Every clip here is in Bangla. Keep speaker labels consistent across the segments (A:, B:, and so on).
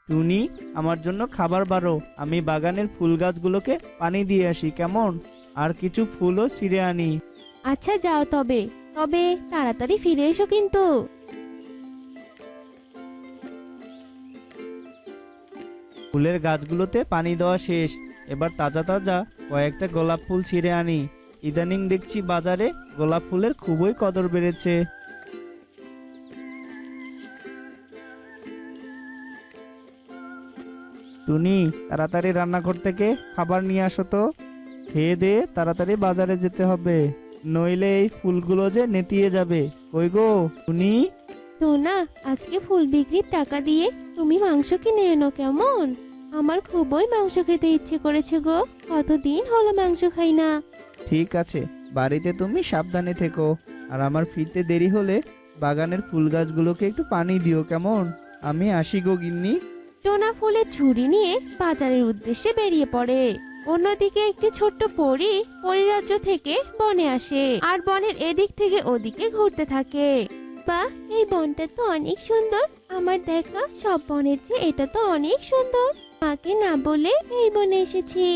A: টুনি, আমার জন্য খাবার বারো, আমি বাগানের ফুল গাছগুলোকে পানি দিয়ে আসি কেমন, আর কিছু ফুলও ছিঁড়ে আনি।
B: আচ্ছা যাও তবে, তবে তাড়াতাড়ি ফিরে এসো কিন্তু।
A: ফুলের গাছগুলোতে পানি দেওয়া শেষ, এবার তাজা তাজা কয়েকটা গোলাপ ফুল ছিঁড়ে আনি। ইদানিং দেখছি বাজারে গোলাপ ফুলের খুবই কদর বেড়েছে। টুনি, তাড়াতাড়ি রান্নাঘর থেকে খাবার নিয়ে আসো তো, খেয়ে দিয়ে তাড়াতাড়ি বাজারে যেতে হবে, নইলে এই ফুলগুলো যে নেতিয়ে যাবে। কই গো টুনি?
B: টোনা, আজকে ফুল বিক্রির টাকা দিয়ে তুমি মাংস কিনে এনো কেমন? আমার খুবই মাংস খেতে ইচ্ছে করেছে গো, কতদিন হলো মাংস খাই না।
A: ঠিক আছে, বাড়িতে তুমি সাবধানে থেকো, আর আমার ফিরতে দেরি হলে বাগানের ফুল গাছগুলোকে একটু পানি দিও কেমন। আমি আসি গো গিন্নি।
B: টোনা ফুলের ঝুড়ি নিয়ে বাজারের উদ্দেশ্যে বেরিয়ে পড়ে। অন্যদিকে একটি ছোট্ট পরী পরিরাজ্য থেকে বনে আসে আর বনের এদিক থেকে ওদিকে ঘুরতে থাকে। বাহ, এই বনটা তো অনেক সুন্দর, আমার দেখা সব বনের চেয়ে এটা তো অনেক সুন্দর। মাকে না বলে এই বনে এসেছি,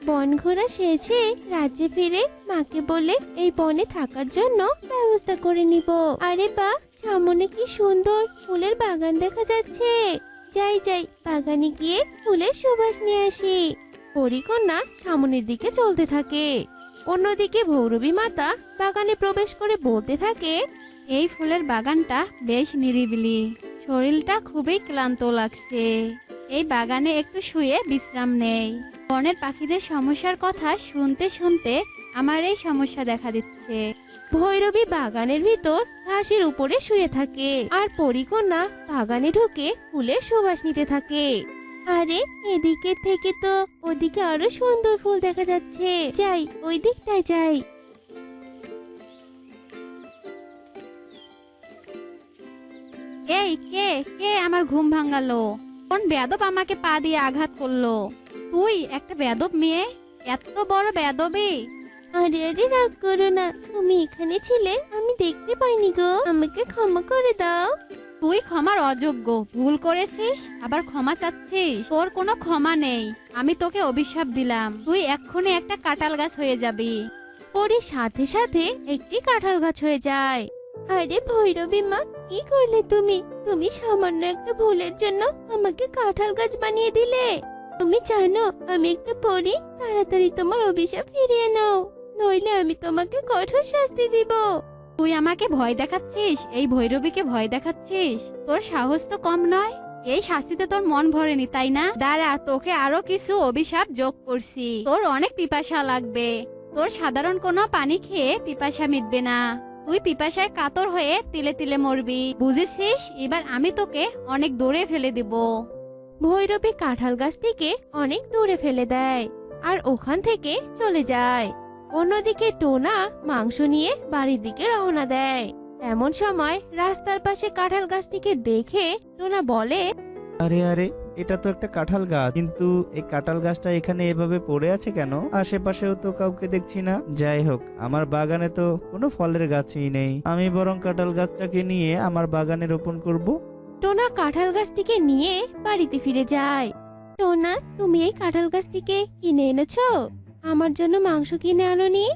B: বন ঘোরা শেষে রাজ্যে ফিরে মাকে বলে এই বনে থাকার জন্য ব্যবস্থা করে নিব। আরে বাহ, সামনে কি সুন্দর ফুলের বাগান দেখা যাচ্ছে। যাই যাই, বাগানে গিয়ে ফুলের সুবাস নিয়ে আসি। পরীকন্যা সামনের দিকে চলতে থাকে। অন্যদিকে ভৈরবী মাতা বাগানে প্রবেশ করে বলতে থাকে,
C: এই ফুলের বাগানটা বেশ নিরিবিলি, শরীরটা খুবই ক্লান্ত লাগছে। এই বাগানে একটু শুয়ে বিশ্রাম নেই। বনের পাখিদের সমস্যার কথা শুনতে শুনতে আমার এই সমস্যা দেখা দিচ্ছে।
B: ভৈরবী বাগানের ভিতর ঘাসের উপরে শুয়ে থাকে আর পরীকন্যা বাগানে ঢুকে ফুলের সুবাস নিতে থাকে। আরে, এদিকে থেকে তো ওদিকে আরো সুন্দর ফুল দেখা যাচ্ছে, যাই ওই দিকটায় যাই।
C: এই কে কে আমার ঘুম ভাঙালো? কোন বেয়াদব আমাকে পা দিয়ে আঘাত করলো? তুই একটা বেয়াদব মেয়ে, এত বড় বেয়াদবি!
B: আরে আরে, রাগ করো না, তুমি এখানে ছিলে, আমি দেখতে পাইনি গো, আমাকে ক্ষমা করে দাও।
C: তুই ক্ষমার অযোগ্য, ভুল করেছিস আবার ক্ষমা চাচ্ছিস? তোর কোনো ক্ষমা নেই। আমি তোকে অভিশাপ দিলাম, তুই এক্ষুনি একটা কাঁঠাল গাছ হয়ে যাবি।
B: পরে সাথে সাথে একটি কাঁঠাল গাছ হয়ে যায়। আরে ভৈরবী মা, কি করলে তুমি? তুমি সামান্য একটা ভুলের জন্য আমাকে কাঁঠাল গাছ বানিয়ে দিলে। তুমি জানো আমি একটা পরী, তাড়াতাড়ি তোমার অভিশাপ ফিরিয়ে নাও, নইলে আমি তোমাকে কঠোর শাস্তি দিব।
C: তুই আমাকে ভয় দেখাচ্ছিস? এই ভৈরবীকে ভয় দেখাচ্ছিস? তোর সাহস তো কম নয়। এই শাস্তিতে তোর মন ভরেনি তাই না? দাঁড়া, তোকে আরো কিছু অভিশাপ যোগ করছি। তোর অনেক পিপাসা লাগবে। তোর সাধারণ কোনো পানি খেয়ে পিপাসা মিটবে না। তুই পিপাসায় কাতর হয়ে তিলে তিলে মরবি, বুঝেছিস? এবার আমি তোকে অনেক দূরে ফেলে দিব।
B: ভৈরবী কাঁঠাল গাছটিকে অনেক দূরে ফেলে দেয় আর ওখান থেকে চলে যায়। অন্যদিকে টোনা মাংস নিয়ে বাড়ির দিকে রওনা দেয়। এমন সময় রাস্তার পাশে কাঁঠাল গাছটিকে দেখে টোনা বলে,
A: আরে আরে, এটা তো একটা কাঁঠাল গাছ, কিন্তু এই কাঁঠাল গাছটা এখানে এভাবে পড়ে আছে কেন? আশেপাশেও তো কাউকে দেখছি না। যাই হোক, আমার বাগানে তো কোনো ফলের গাছই নেই, আমি বরং কাঁঠাল গাছটাকে নিয়ে আমার বাগানে রোপণ করব।
B: টোনা কাঁঠাল গাছটিকে নিয়ে বাড়িতে ফিরে যায়। টোনা, তুমি এই কাঁঠাল গাছটিকে কিনে এনেছো? আমার জন্য মাংস কিনে আনোনি?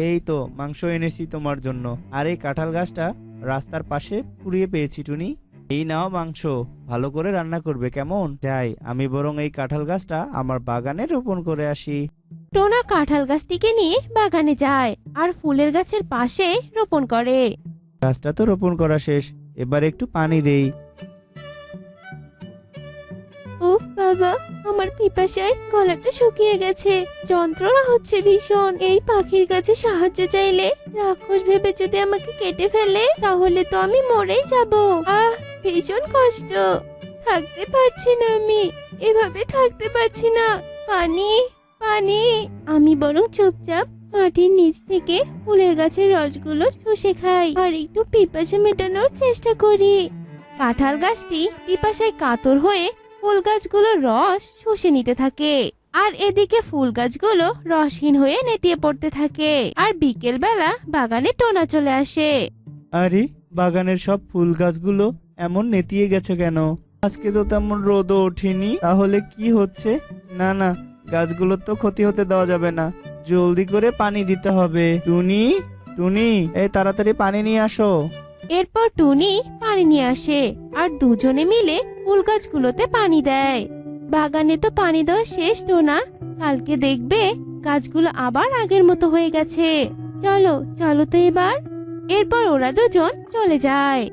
A: এই তো মাংস এনেছি তোমার জন্য, আর এই কাঁঠাল গাছটা রাস্তার পাশে কুড়িয়ে পেয়েছি টুনি। এই নাও মাংস, ভালো করে রান্না করবে কেমন। যাই, আমি বরং এই কাঁঠাল গাছটা আমার বাগানে রোপণ করে আসি।
B: টোনা কাঁঠাল গাছটিকে নিয়ে বাগানে যায় আর ফুলের গাছের পাশে রোপণ করে।
A: গাছটা তো রোপণ করা শেষ, এবার একটু পানি দেই।
B: উফ বাবা, আমার পিপাসায় গলাটা শুকিয়ে গেছে, যন্ত্রণা হচ্ছে ভীষণ। এই পাখির কাছে সাহায্য চাইলে রাক্ষস ভেবে যদি আমাকে কেটে ফেলে তাহলে তো আমি মরেই যাব। ভীষণ কষ্ট, থাকতে পারছি না, আমি এভাবে থাকতে পারছি না। পানি, পানি। আমি বরং চুপচাপ মাটির নিচ থেকে ফুলের গাছের রসগুলো শুষে খাই আর একটু পিপাসা মেটানোর চেষ্টা করি। কাঁঠাল গাছটি পিপাসায় কাতর হয়ে ফুল গাছগুলোর রস শুষে নিতে থাকে আর এদিকে ফুল গাছগুলো রসহীন হয়ে নেতিয়ে পড়তে থাকে। আর বিকেল বেলা বাগানে টোনা চলে আসে।
A: আরে, বাগানের সব ফুল গাছগুলো এমন নেতিয়ে গেছে কেন? আজকে তো তেমন রোদও ওঠেনি, তাহলে কি হচ্ছে? না না, গাছগুলোর তো ক্ষতি হতে দেওয়া যাবে না, জলদি করে পানি দিতে হবে। টুনি, টুনি, এই তাড়াতাড়ি পানি নিয়ে আসো।
B: এরপর টুনি পানি নিয়ে আসে আর দুজনে মিলে ফুল গাছগুলোতে পানি দেয়। বাগানে তো পানি দেওয়া শেষ টোনা, কালকে দেখবে গাছগুলো আবার আগের মতো হয়ে গেছে। চলো চলো তো এবার। এরপর ওরা দুজন চলে যায়।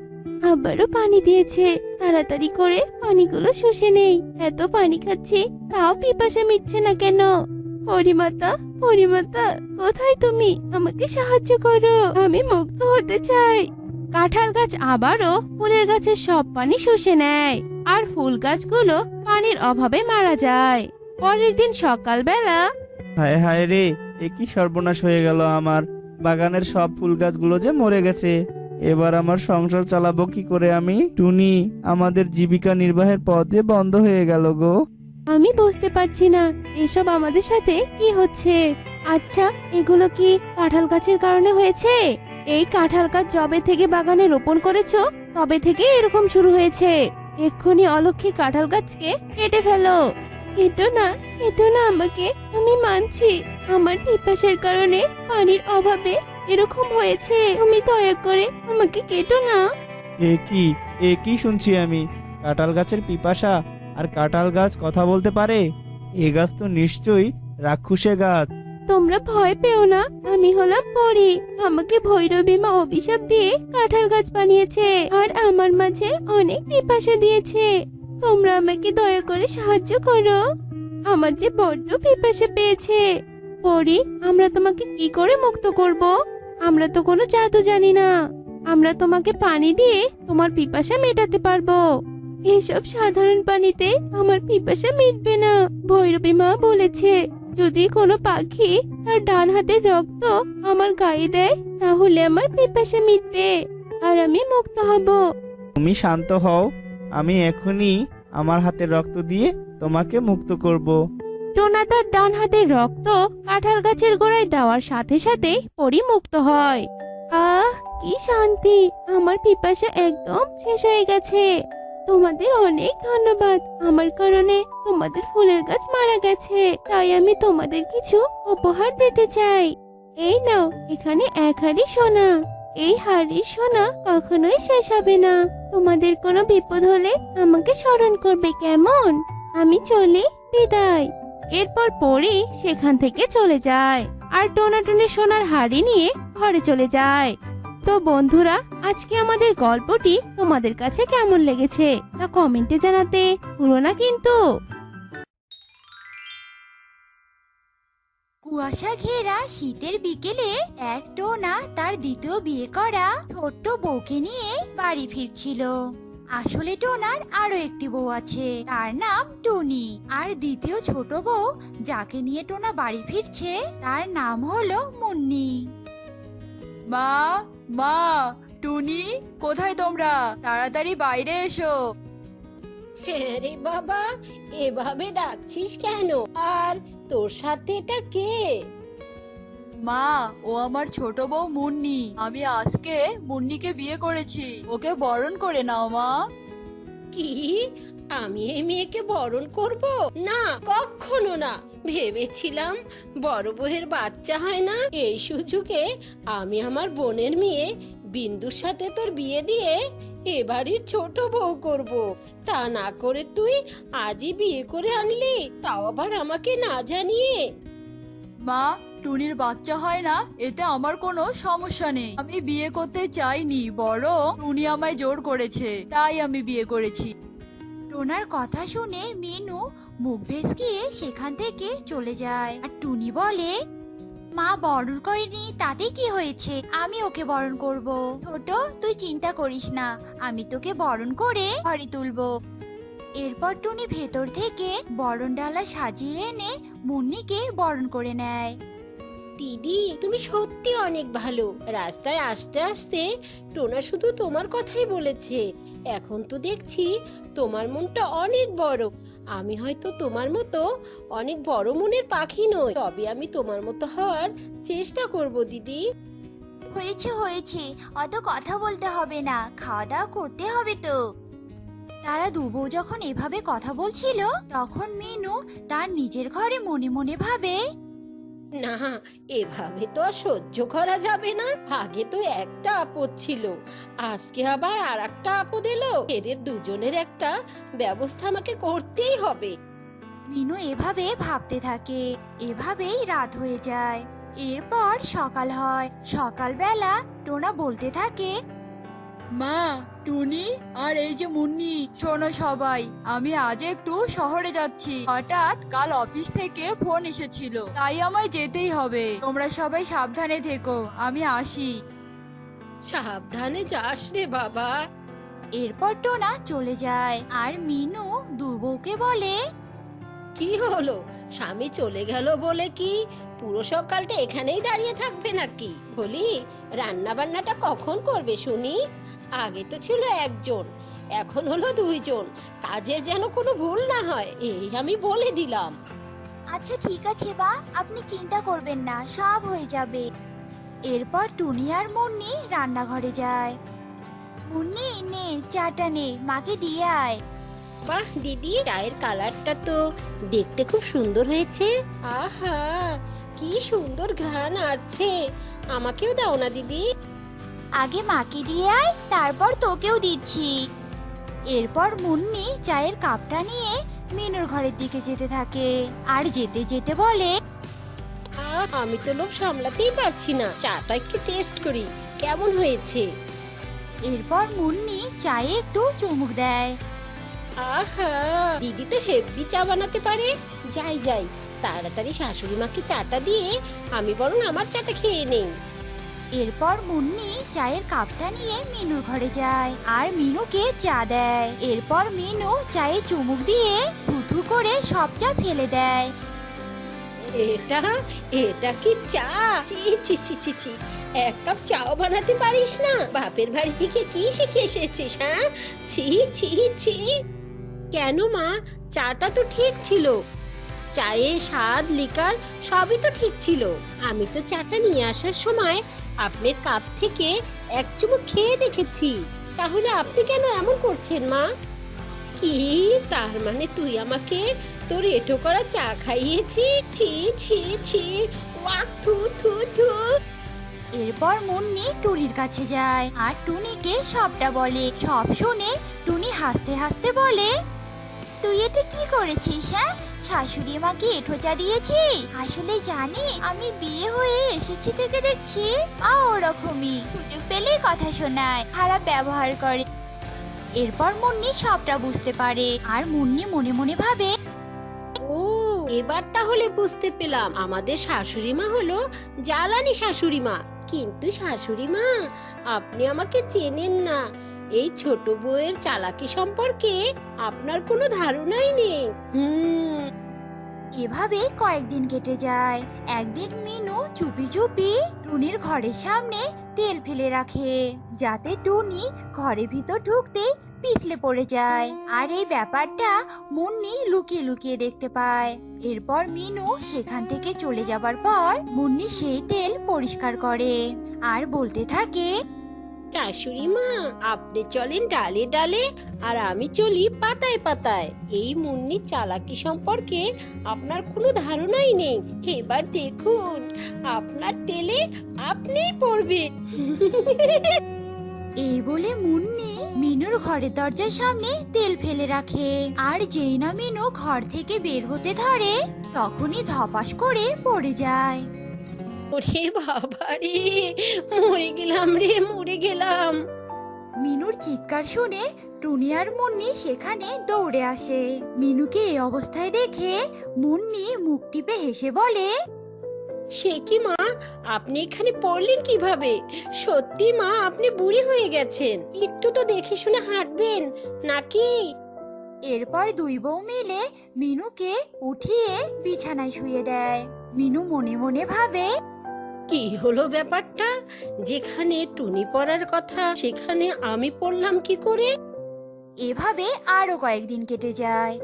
B: আবারও পানি দিয়েছে, তাড়াতাড়ি করে পানিগুলো শুষে নেই। এত পানি খাচ্ছি তাও পিপাসা মিটছে না কেন? পরিমাতা, পরিমাতা, কোথায় তুমি? আমাকে সাহায্য করো, আমি মুক্ত হতে চাই। কাঁঠাল গাছ আবারও ফুলের গাছের সব পানি শুষে নেয় আর ফুল গাছগুলো পানির অভাবে মারা যায়। পরের দিন সকালবেলা
A: হায় হায় রে, এ কি সর্বনাশ হয়ে গেল আমার! বাগানের সব ফুল গাছগুলো যে মরে গেছে। এবার আমার সংসার চালাবো কি করে আমি? টুনি, আমাদের জীবিকা নির্বাহের পথ যে বন্ধ হয়ে গেল গো।
B: আমি বুঝতে পারছি না এসব আমাদের সাথে কি হচ্ছে। আচ্ছা, এগুলো কি কাঁঠাল গাছের কারণে হয়েছে? এই কাঁঠাল গাছ যবে থেকে বাগানে রোপণ করেছো তবে থেকে এরকম শুরু হয়েছে। এক্ষুনি অলক্ষী কাঁঠাল গাছকে কেটে ফেলো। কেটো না, কেটো না আমাকে, আমি মানছি আমার পিপাসার কারণে পানির অভাবে এরকম হয়েছে। তুমি দয়া করে আমাকে কেটো না।
A: এ কি শুনছি আমি? কাঁঠাল গাছের পিপাসা? আর কাঁঠাল গাছ কথা বলতে পারে? এ গাছ তো নিশ্চয়ই রাক্ষসে গাছ।
B: তোমরা ভয় পেও না, আমি হলাম পরী। আমাকে ভৈরবী মা অভিশাপ দিয়ে কাঁঠাল গাছ বানিয়েছে আর আমার মাঝে অনেক পিপাসা দিয়েছে। তোমরা আমাকে দয়া করে সাহায্য করো, আমার যে বড্ড পিপাসা পেয়েছে। পরী, আমরা তোমাকে কি করে মুক্ত করব? আমরা তো কোনো জাদু জানি না। আমরা তোমাকে পানি দিয়ে তোমার পিপাসা মেটাতে পারবো। এসব সাধারণ পানিতে আমার পিপাসা মিটবে না। ভৈরবী মা বলেছে যদি কোনো পাখি তার ডান হাতের রক্ত আমার গায়ে দেয় তাহলে আমার পিপাসা মিটবে আর আমি মুক্ত হব।
A: তুমি শান্ত হও, আমি এখনই আমার হাতের রক্ত দিয়ে তোমাকে মুক্ত করব।
B: টোনা তার ডান হাতের রক্ত কাঁঠাল গাছের গোড়ায় দেওয়ার সাথে সাথে পরি মুক্ত হয়। আহ, কি শান্তি! আমার পিপাসা একদম শেষ হয়ে গেছে। তোমাদের অনেক ধন্যবাদ। আমার কারণে তোমাদের ফুলের গাছ মারা গেছে, তাই আমি তোমাদের কিছু উপহার দিতে চাই। এই নাও, এখানে এক হাঁড়ি সোনা। এই হাঁড়ির সোনা কখনোই শেষ হবে না। তোমাদের কোনো বিপদ হলে আমাকে স্মরণ করবে, কেমন? আমি চলি, বিদায়। এরপর পরি সেখান থেকে চলে যায় আর টোনাটুনি সোনার হাড়ি নিয়ে ঘরে চলে যায়। তো বন্ধুরা, আজকে আমাদের গল্পটি তোমাদের কাছে কেমন লেগেছে তা কমেন্টে জানাতে ভুলো না কিন্তু।
D: কুয়াশা ঘেরা শীতের বিকেলে এক টোনা তার দ্বিতীয় বিয়ে করা ছোট্ট বউকে নিয়ে বাড়ি ফিরছিল। আসলে টোনার আরো একটি বউ আছে, তার নাম টুনি। আর দ্বিতীয় ছোট বউ যাকে নিয়ে টোনা বাড়ি ফিরছে তার নাম হলো মুন্নি।
E: মা, মা, টুনি, কোথায় তোমরা? তাড়াতাড়ি বাইরে এসো।
F: হ্যাঁ রে বাবা, এভাবে ডাকছিস কেন? আর তোর সাথে এটা কে?
E: মা, ও আমার ছোট বউ মুন্নি। আমি আজকে মুন্নিকে বিয়ে করেছি, ওকে বরণ করে নাও মা।
F: কি? আমি এই মেয়েকে বরণ করব? না, কখনো না। ভেবেছিলাম বড় বউয়ের বাচ্চা হয় না, এই সুযোগে আমি আমার বোনের মেয়ে বিন্দুর সাথে তোর বিয়ে দিয়ে এবাড়ির ছোট বউ করব। তা না করে তুই আজই বিয়ে করে আনলি, তাও আবার আমাকে না জানিয়ে।
E: মা, টুনির বাচ্চা হয় না এতে আমার কোনো সমস্যা নেই। আমি বিয়ে করতে চাইনি, বরং টুনি আমায় জোর করেছে, তাই আমি বিয়ে করেছি।
D: টোনার কথা শুনে মিনু মুখ ভেসকিয়ে সেখান থেকে চলে যায়। আর টুনি বলে, মা বরণ করেনি তাতে কি হয়েছে, আমি ওকে বরণ করব। ছোট, তুই চিন্তা করিস না, আমি তোকে বরণ করে ঘরে তুলবো। এরপর টুনি ভেতর থেকে বরণ ডালা সাজিয়ে এনে মুন্নিকে বরণ করে নেয়।
F: দিদি, তুমি সত্যি অনেক ভালো। রাস্তায় আসতে আসতে টোনা শুধু তোমার কথাই বলেছে। এখন তো দেখছি তোমার মনটা অনেক বড়। আমি হয়তো তোমার মতো অনেক বড় মনের পাখি নই, তবে আমি তোমার মতো হওয়ার চেষ্টা করব দিদি।
D: হয়েছে হয়েছে, অত কথা বলতে হবে না, খাওয়া দাওয়া করতে হবে তো। তারা দুবউ যখন এভাবে কথা বলছিল তখন মিনু তার নিজের ঘরে মনে মনে ভাবে,
F: না, এভাবে তো আর সহ্য করা যাবে না। আগে তো একটা আপদ ছিল, আজকে আবার আর একটা আপদ এলো। এদের দুজনের একটা ব্যবস্থা আমাকে করতেই হবে।
D: মিনু এভাবে ভাবতে থাকে। এভাবেই রাত হয়ে যায়। এরপর সকাল হয়। সকালবেলা টোনা বলতে থাকে,
E: মা, টুনি আর এই যে মুন্নি, শোনো সবাই, আমি আজ একটু শহরে যাচ্ছি। হঠাৎ কাল অফিস থেকে ফোন এসেছিল, তাই আমায় যেতেই হবে। তোমরা সবাই সাবধানে থেকো, আমি আসি।
F: সাবধানে যাস রে বাবা।
D: এরপর টোনা চলে যায়। আর মিনু দুবউকে বলে,
F: কি হলো, স্বামী চলে গেল বলে কি পুরো সকালটা এখানেই দাঁড়িয়ে থাকবে নাকি? বলি, রান্না বান্নাটা কখন করবে শুনি? আগে তো ছিল একজন, এখন হলো দুইজন। কাজের যেন কোনো ভুল না হয়, এই আমি বলে দিলাম।
D: আচ্ছা ঠিক আছে বা, আপনি চিন্তা করবেন না, সব হয়ে যাবে। এরপর টুনি আর মুন্নি রান্নাঘরে যায়। মুন্নি, নে চাটা নে, মাকে দিয়ে আয়।
F: বাহ দিদি, চায়ের কালারটা তো দেখতে খুব সুন্দর হয়েছে। আহা, কি সুন্দর ঘ্রাণ আসছে। আমাকেও দাও না দিদি।
D: আগে মাকে দিয়ে আয়, তারপর তোকেও দিচ্ছি। এরপর মুন্নি চায়ের কাপটা নিয়ে মিনুর ঘরের দিকে যেতে থাকে। আর যেতে যেতে বলে,
F: আমি তো লোভ সামলাতেই পারছি না, চাটা একটু টেস্ট করি কেমন হয়েছে।
D: এরপর মুন্নি চায়ে একটু চুমুক দেয়।
F: আহা, দিদি তো হেব্বি চা বানাতে পারে। যাই যাই, তাড়াতাড়ি শাশুড়ি মাকে চাটা দিয়ে আমি বরং আমার চাটা খেয়ে নেই।
D: এরপর মুন্নি চায়ের কাপটা নিয়ে মিনুর ঘরে যায় আর মিনুকে চা দেয়। এরপর মিনু চায়ে চুমুক দিয়ে থুথু করে সব চা ফেলে দেয়।
F: এটা এটা কি চা? ছি ছি ছি ছি ছি, এক কাপ চাও বানাতে পারিস না? বাপের বাড়ি থেকে কি শিখে এসেছিস? হ্যাঁ, ছি ছি ছি। কেন মা, চাটা তো ঠিক ছিল, চায়ে স্বাদ লিকার সবই তো ঠিক ছিল। আমি তো চাটা নিয়ে আসার সময় আপনার কাপ থেকে এক চুমুক খেয়ে দেখেছি। তাহলে আপনি কেন এমন করছেন মা? কি, তার মানে তুই আমাকে তোর এঁটো করা চা খাইয়েছি? ছি ছি ছি, ওয়াক, থু থু থু।
D: এরপর মুন্নি টুনির কাছে যায় আর টুনিকে সবটা বলে। সব শুনে টুনি হাসতে হাসতে বলে, তুই এটা কি করেছিস? হ্যাঁ, শাশুড়ি মাকে এঁঠো চা দিয়েছি? আসলে জানি, আমি বিয়ে হয়ে এসেছি থেকে দেখছি মা ওরকমই সুযোগ পেলেই কথা শোনায়, খারাপ ব্যবহার করে। এরপর মুন্নি সবটা বুঝতে পারে আর মুন্নি মনে মনে ভাবে,
F: ও, এবার তাহলে বুঝতে পেলাম, আমাদের শাশুড়ি মা হলো জ্বালানি শাশুড়ি মা। কিন্তু শাশুড়ি মা, আপনি আমাকে চেনেন না। এই ছোট বউয়ের চালাকি সম্পর্কে আপনার কোনো ধারণাই নেই।
D: এভাবে কয়েকদিন কেটে যায়। একদিন মিনু চুপি চুপি টুনির ঘরের সামনে তেল ফেলে রাখে, যাতে টুনি ঘরের ভিতর ঢুকতে পিছলে পড়ে যায়। আর এই ব্যাপারটা মুন্নি লুকিয়ে লুকিয়ে দেখতে পায়। এরপর মিনু সেখান থেকে চলে যাবার পর মুন্নি সেই তেল পরিষ্কার করে আর বলতে থাকে,
F: শাশুড়ি মা, আপনি চলেন ডালে ডালে আর আমি চলি পাতায় পাতায়। এই মুন্নির চালাকি সম্পর্কে আপনার কোনো ধারণাই নেই। এবার দেখুন, আপনার তেলে আপনিই পড়বে।
D: এই বলে মুন্নি মিনুর ঘরের দরজার সামনে তেল ফেলে রাখে। আর যেই না মিনু ঘর থেকে বের হতে ধরে, তখনই ধপাস করে পড়ে যায়।
F: ওরে বাবা রে, মরে গেলাম রে, মরে গেলাম।
D: মিনুর চিৎকার শুনে টুনি আর মুন্নি সেখানে দৌড়ে আসে। মিনুকে এই অবস্থায় দেখে মুন্নি মুখ টিপে হেসে বলে,
F: সে কি মা, আপনি এখানে পড়লেন কিভাবে? সত্যি মা, আপনি বুড়ি হয়ে গেছেন। একটু তো দেখে শুনে হাঁটবেন নাকি?
D: এরপর দুই বউ মিলে মিনুকে উঠিয়ে বিছানায় শুয়ে দেয়। মিনু মনে মনে ভাবে,
F: কি হলো ব্যাপারটা? যেখানে টুনি পড়ার কথা সেখানে আমি পড়লাম কি করে?
D: এভাবে আরো কয়েকদিন কেটে যায়।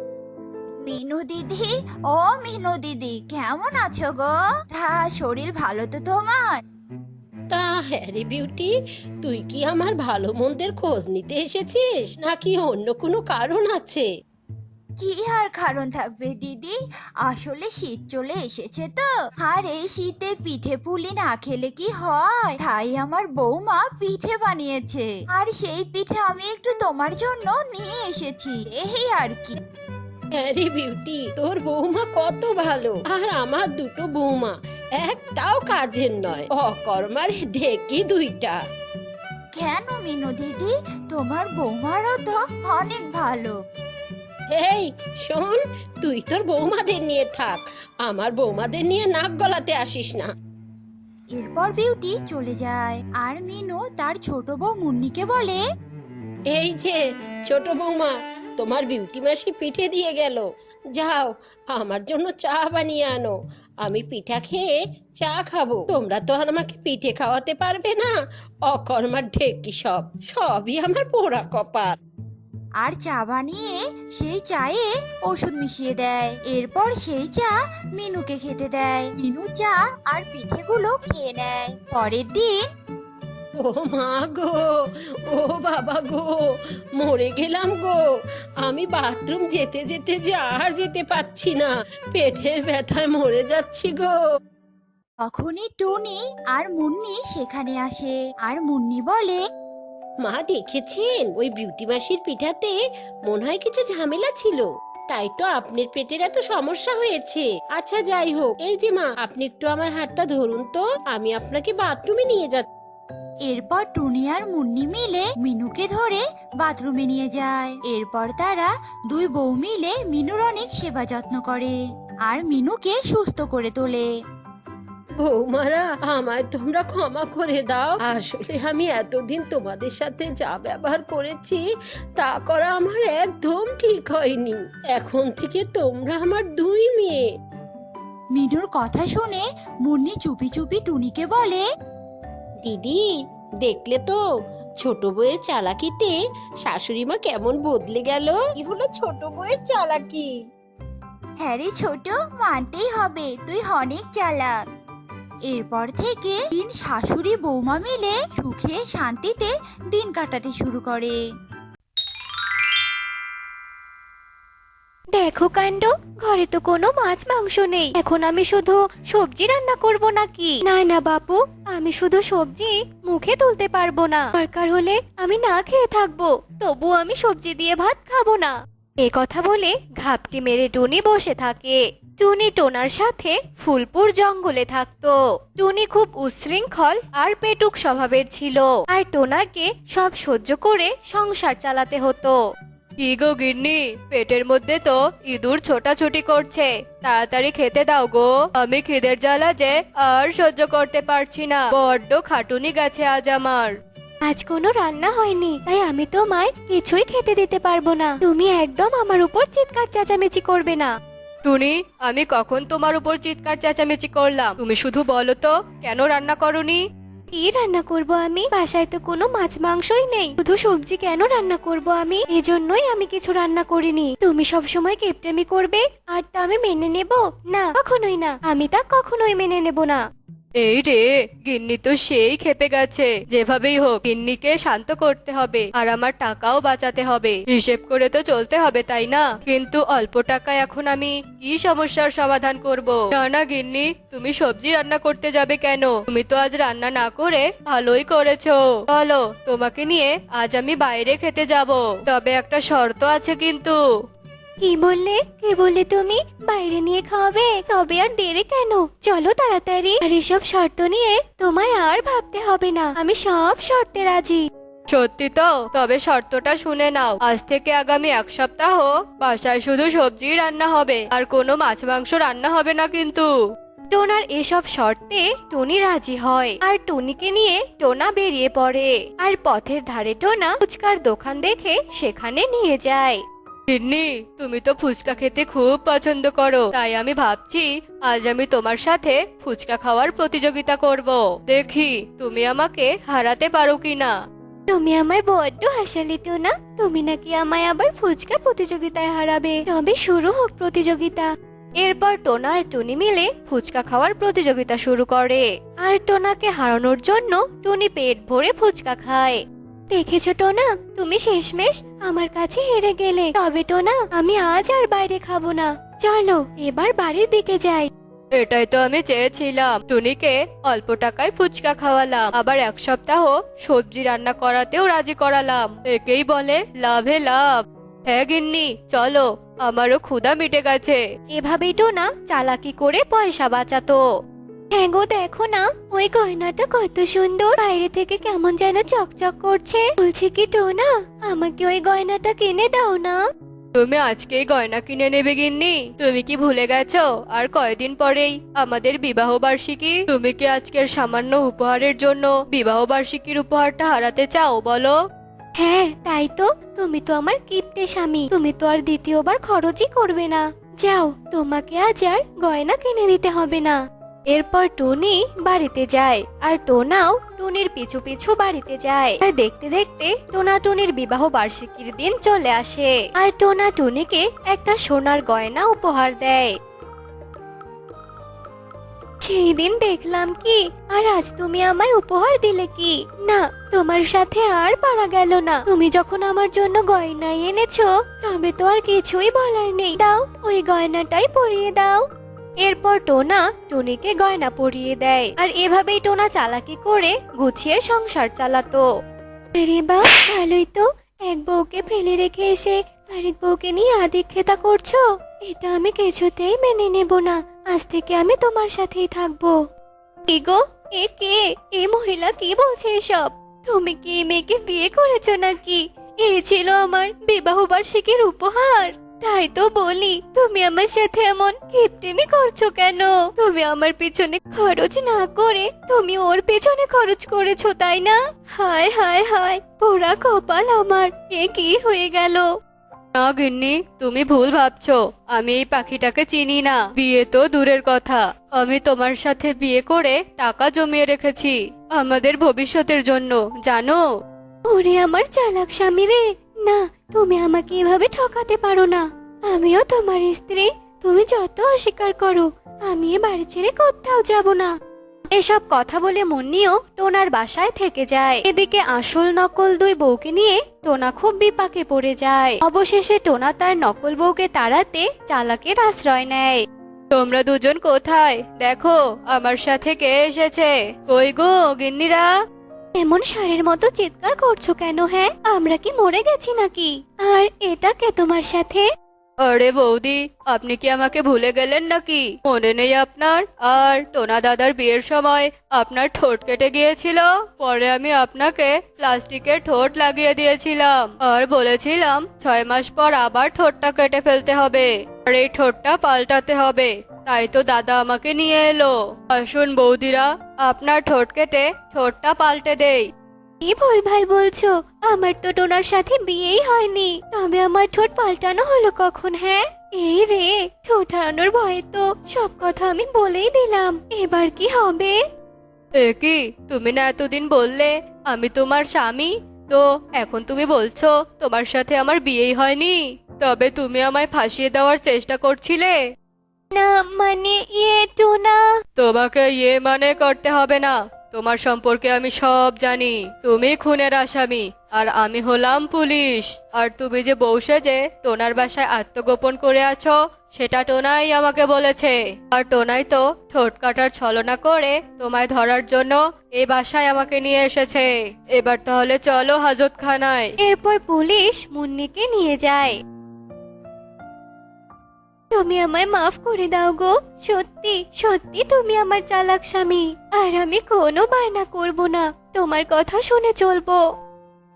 D: মিনু দিদি, ও মিনু দিদি, কেমন আছো গো? হ্যাঁ, শরীর ভালো তো তোমার?
F: তা হ্যারি বিউটি, তুই কি আমার ভালো মন্দের খোঁজ নিতে এসেছিস নাকি অন্য কোনো কারণ আছে?
D: কি আর কারণ থাকবে দিদি, আসলে শীত চলে এসেছে তো, আর এই শীতে পিঠে পুলি না খেলে কি হয়, তাই আমার বৌমা পিঠে বানিয়েছে, আর সেই পিঠে আমি একটু তোমার জন্য নিয়ে এসেছি, এই আর কি।
F: হ্যারি বিউটি, তোর বৌমা কত ভালো, আর আমার দুটো বৌমা একটাও কাজের নয়, অকর্মার ঢেকি দুইটা।
D: কেন মিনু দিদি, তোমার বৌমারও তো অনেক ভালো।
F: এই শোন, তুই তোর বৌমাদের নিয়ে থাক, আমার বৌমাদের নিয়ে নাক গলাতে আসিস না।
D: এরপর বিউটি চলে যায়, আর মিনু তার ছোট বউ মুন্নিকে বলে,
F: এই যে ছোট বৌমা, তোমার বিউটি মাসি পিঠে দিয়ে গেল, যাও আমার জন্য চা বানিয়ে আনো, আমি পিঠা খেয়ে চা খাবো। তোমরা তো আর আমাকে পিঠে খাওয়াতে পারবে না, অকর্মার ঢেকি সবই আমার পোড়া কপাল।
D: আর চা বানিয়ে সেই চায়ে ওষুধ মিশিয়ে দেয়, এরপর সেই চা মিনুকে খেতে দেয়। মিনু চা আর পিঠেগুলো খেয়ে নেয়। পরের দিন
F: ও মা গো, ও বাবা গো, মরে গেলাম গো, আমি বাথরুম যেতে যেতে যে আর যেতে পাচ্ছি না, পেটের ব্যথায় মরে যাচ্ছি গো।
D: তখনই টুনি আর মুন্নি সেখানে আসে, আর মুন্নি বলে,
F: মা দেখেছেন, ওই বিউটি মাসির পিঠাতে মনে হয় কিছু ঝামেলা ছিল, তাই তো আপনার পেটের এত সমস্যা হয়েছে। আচ্ছা যাই হোক, এই যে মা, আপনি একটু আমার হাতটা ধরুন তো, আমি আপনাকে বাথরুমে নিয়ে যাচ্ছি।
D: এরপর টুনি আর মুন্নি মিলে মিনুকে ধরে বাথরুমে নিয়ে যায়। এরপর তারা দুই বউ মিলে মিনুর অনেক সেবা যত্ন করে আর মিনুকে সুস্থ করে তোলে।
F: বৌমারা, আমায় তোমরা ক্ষমা করে দাও, আসলে আমি এতদিন তোমাদের সাথে যা ব্যবহার করেছি তা করা আমার একদম ঠিক হয়নি, এখন থেকে তোমরা আমার দুই মেয়ে।
D: মিনুর কথা শুনে মুন্নি চুপি চুপি টুনিকে বলে,
F: দিদি দেখলে তো, ছোট বউয়ের চালাকিতে শাশুড়ি মা কেমন বদলে গেল। কি হলো ছোট বউয়ের চালাকি?
D: হ্যাঁ রে ছোট, মানতেই হবে, তুই অনেক চালাক। এরপর থেকে তিন শাশুড়ি বৌমা মিলে সুখে শান্তিতে দিন কাটাতে শুরু করে।
G: দেখো কাণ্ড, ঘরে তো কোনো মাছ মাংস নেই, এখন আমি শুধু সবজি রান্না করব নাকি? না না বাপু, আমি শুধু সবজি মুখে তুলতে পারবো না, দরকার হলে আমি না খেয়ে থাকবো, তবু আমি সবজি দিয়ে ভাত খাবো না। এ কথা বলে ঘাপটি মেরে টুনি বসে থাকে। টুনি টোনার সাথে ফুলপুর জঙ্গলে থাকতো। টুনি খুব উচ্ছৃঙ্খল আর পেটুক স্বভাবের ছিল, আর টোনাকে সব সহ্য করে সংসার চালাতে হতো। কি গো গিন্নি, পেটের মধ্যে তো ইঁদুর ছোটাছুটি করছে, তাড়াতাড়ি খেতে দাও গো, আমি খিদের জ্বালা যে আর সহ্য করতে পারছি না, বড্ড খাটুনি গেছে আজ আমার। আজ কোনো রান্না হয়নি, তাই আমি তোমায় কিছুই খেতে দিতে পারবো না, তুমি একদম আমার উপর চিৎকার চেঁচামেচি করবে না। টুনি, আমি কখন তোমার উপর চিৎকার চেঁচামেচি করলাম? তুমি শুধু বলো তো, কেন রান্না করনি? কি রান্না করব আমি? বাসায় তো কোনো মাছ মাংসই নেই, শুধু সবজি কেন রান্না করব আমি? এজন্যই আমি কিছু রান্না করিনি। তুমি সব সময় কেপটেমি করবে আর তা আমি মেনে নেব না, কখনোই না, আমি তা কখনোই মেনে নেব না। এই রে, গিন্নি তো সেই খেপে গেছে, যেভাবেই হোক গিন্নিকে শান্ত করতে হবে আর আমার টাকাও বাঁচাতে হবে, হিসেব করে তো চলতে হবে তাই না? কিন্তু অল্প টাকায় এখন আমি কি সমস্যার সমাধান করব? না না গিন্নি, তুমি সবজি রান্না করতে যাবে কেন? তুমি তো আজ রান্না না করে ভালোই করেছো। বলো, তোমাকে নিয়ে আজ আমি বাইরে খেতে যাব, তবে একটা শর্ত আছে কিন্তু। কি বললে তুমি? বাইরে নিয়ে খাওয়াবে? তবে আর দেরি কেন, চলো তাড়াতাড়ি। আর এসব শর্ত নিয়ে তোমায় আর ভাবতে হবে না, আমি সব শর্তে রাজি। সত্যি তো? তবে শর্তটা শুনে নাও, আজ থেকে আগামী 1 সপ্তাহ বাসায় শুধু সবজি রান্না হবে, আর কোনো মাছ মাংস রান্না হবে না কিন্তু। টোনার এসব শর্তে টুনি রাজি হয়, আর টুনিকে নিয়ে টোনা বেরিয়ে পড়ে, আর পথের ধারে টোনা ফুচকার দোকান দেখে সেখানে নিয়ে যায়। গিন্নি, তুমি তো ফুচকা খেতে খুব পছন্দ করো, তাই আমি ভাবছি আজ আমি তোমার সাথে ফুচকা খাওয়ার প্রতিযোগিতা করব, দেখি তুমি আমাকে হারাতে পারো কিনা। তুমি আমায় বড্ড হাসালে টোনা, তুমি নাকি আমায় আবার ফুচকা প্রতিযোগিতায় হারাবে। তবে শুরু হোক প্রতিযোগিতা। এরপর টোনা আর টুনি মিলে ফুচকা খাওয়ার প্রতিযোগিতা শুরু করে আর টোনাকে হারানোর জন্য টুনি পেট ভরে ফুচকা খায়। দেখেছো টোনা, তুমি শেষমেশ আমার কাছে হেরে গেলে। তবে টোনা, আমি আজ আর বাইরে খাবো না। চলো এবার বাড়ির দিকে যাই।
H: এটাই তো আমি চেয়েছিলাম। টুনিকে অল্প টাকায় ফুচকা খাওয়ালাম, আবার এক সপ্তাহ সবজি রান্না করাতেও রাজি করালাম। একেই বলে লাভে লাভ। হ্যাঁ গিন্নি, চলো, আমারও ক্ষুধা মিটে গেছে।
G: এভাবেই টোনা চালাকি করে পয়সা বাঁচাতো। হ্যাঁ গো, দেখো না ওই গয়নাটা কত সুন্দর, বাইরে থেকে কেমন যেন চকচক করছে। বলছি কি টোনা, আমাকে ওই গয়নাটা কিনে দাও না।
H: তুমি আজকেই গয়না কিনে নেবে গিন্নি? তুমি কি ভুলে গেছো আর কয়দিন পরেই আমাদের বিবাহ বার্ষিকী? তুমি কি আজকের সামান্য উপহারের জন্য বিবাহ বার্ষিকীর উপহারটা হারাতে চাও বলো?
G: হ্যাঁ তাই তো, তুমি তো আমার কিপ্টে স্বামী, তুমি তো আর দ্বিতীয়বার খরচই করবে না। যাও, তোমাকে আজ আর গয়না কিনে দিতে হবে না। এরপর টুনি বাড়িতে যায় আর টোনাও টুনির পিছু পিছু বাড়িতে যায়। আর দেখতে দেখতে টোনা টুনির বিবাহ বার্ষিকীর দিন চলে আসে আর টোনা টুনিকে একটা সোনার গয়না উপহার দেয়। সেই দিন দেখলাম কি, আর আজ তুমি আমায় উপহার দিলে কি? না, তোমার সাথে আর পারা গেল না। তুমি যখন আমার জন্য গয়নাই এনেছো, তবে তো আর কিছুই বলার নেই। দাও, ওই গয়নাটাই পরিয়ে দাও। এরপর টোনা টুনিকে গয়না পরিয়ে দেয় আর এভাবেই টোনা চালাকি করে গুছিয়ে সংসার চালাতো। আরে বাহ, ভালোই তো, এক বউকে ফেলে রেখে এসে আরেক বউকে নিয়ে আদিক্ষেতা করছো। এটা আমি কিছুতেই মেনে নেব না। আজ থেকে আমি তোমার সাথেই থাকবো। কি গো, এ কে? এ মহিলা কি বলছে এসব? তুমি কি এই মেয়েকে বিয়ে করেছো নাকি? এ ছিল আমার বিবাহ বার্ষিকীর উপহার। তাই তো বলি, তুমি আমার সাথে এমন কিপটেমি করছো কেন? তুমি আমার পিছনে খরচ না করে তুমি ওর পেছনে খরচ করেছো, তাই না? হায় হায় হায়, পোড়া কপাল আমার, এ কি হয়ে গেল?
H: না গিন্নি, তুমি ভুল ভাবছো। আমি এই পাখিটাকে চিনি না। বিয়ে তো দূরের কথা, আমি তোমার সাথে বিয়ে করে টাকা জমিয়ে রেখেছি আমাদের ভবিষ্যতের জন্য, জানো?
G: ওরে আমার চালাক স্বামী রে, না, তুমি আমাকে এভাবে ঠকাতে পারো না। আমিও তোমার স্ত্রী, তুমি যত অস্বীকার করো, আমি এ বাড়ি ছেড়ে কোথাও যাব না। এসব কথা বলে মুন্নিও টোনার বাসায় থেকে যায়। এদিকে আসল নকল দুই বউকে নিয়ে টোনা খুব বিপাকে পড়ে যায়। অবশেষে টোনা তার নকল বউকে তাড়াতে চালাকের আশ্রয় নেয়।
H: তোমরা দুজন কোথায়? দেখো আমার সাথে কে এসেছে। কই গো গিন্নিরা?
G: এমন ষাঁড়ের মতো চিৎকার করছো কেন? হ্যাঁ, আমরা কি মরে গেছি নাকি? আর এটা কে তোমার সাথে?
H: আরে বৌদি, আপনি কি আমাকে ভুলে গেলেন নাকি? মনে নেই আপনার? আর টোনা দাদার বিয়ের সময় আপনার ঠোঁট কেটে গিয়েছিল, পরে আমি আপনাকে প্লাস্টিকের ঠোঁট লাগিয়ে দিয়েছিলাম আর বলেছিলাম 6 মাস পর আবার ঠোঁটটা কেটে ফেলতে হবে আর এই ঠোঁটটা পাল্টাতে হবে। তাই তো দাদা আমাকে নিয়ে এলো। আসুন বৌদিরা, আপনার ঠোঁট কেটে ঠোঁটটা পাল্টে দেই।
G: কি ভুলভাল বলছো? আমার তো টোনার সাথে বিয়েই হয়নি, তবে আমার ঠোঁট পাল্টানো হলো কখন? হ্যাঁ, এই রে, ঠোঁট হারানোর ভয়ে তো সব কথা আমি বলেই দিলাম। এবার কি হবে?
H: এ কি, তুমি না এতদিন বললে আমি তোমার স্বামী? তো এখন তুমি বলছো তোমার সাথে আমার বিয়েই হয়নি? তবে তুমি আমায় ফাঁসিয়ে দেওয়ার চেষ্টা করছিলে।
G: না মানে, টোনা।
H: তোমাকে ইয়ে মানে করতে হবে না। তোমার সম্পর্কে আমি সব জানি। তুমি খুনের আসামি আর আমি হলাম পুলিশ। আর তুমি যে বউ সেজে টোনার বাসায় আত্মগোপন করে আছো, সেটা টোনাই আমাকে বলেছে। আর টোনাই তো ঠোঁট কাটার ছলনা করে তোমায় ধরার জন্য এই বাসায় আমাকে নিয়ে এসেছে। এবার তাহলে চলো হাজতখানায়।
G: এরপর পুলিশ মুন্নিকে নিয়ে যায়। তুমি আমায় মাফ করে দাও গো, সত্যি সত্যি তুমি আমার চালাক স্বামী, আর আমি কোনো বায়না করব না, তোমার কথা শুনে চলবো।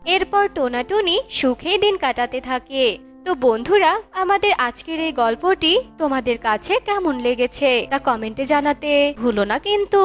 G: এরপর টোনা টুনি সুখে দিন কাটাতে থাকে। তো বন্ধুরা, আমাদের আজকের এই গল্পটি তোমাদের কাছে কেমন লেগেছে তা কমেন্টে জানাতে ভুলো না কিন্তু।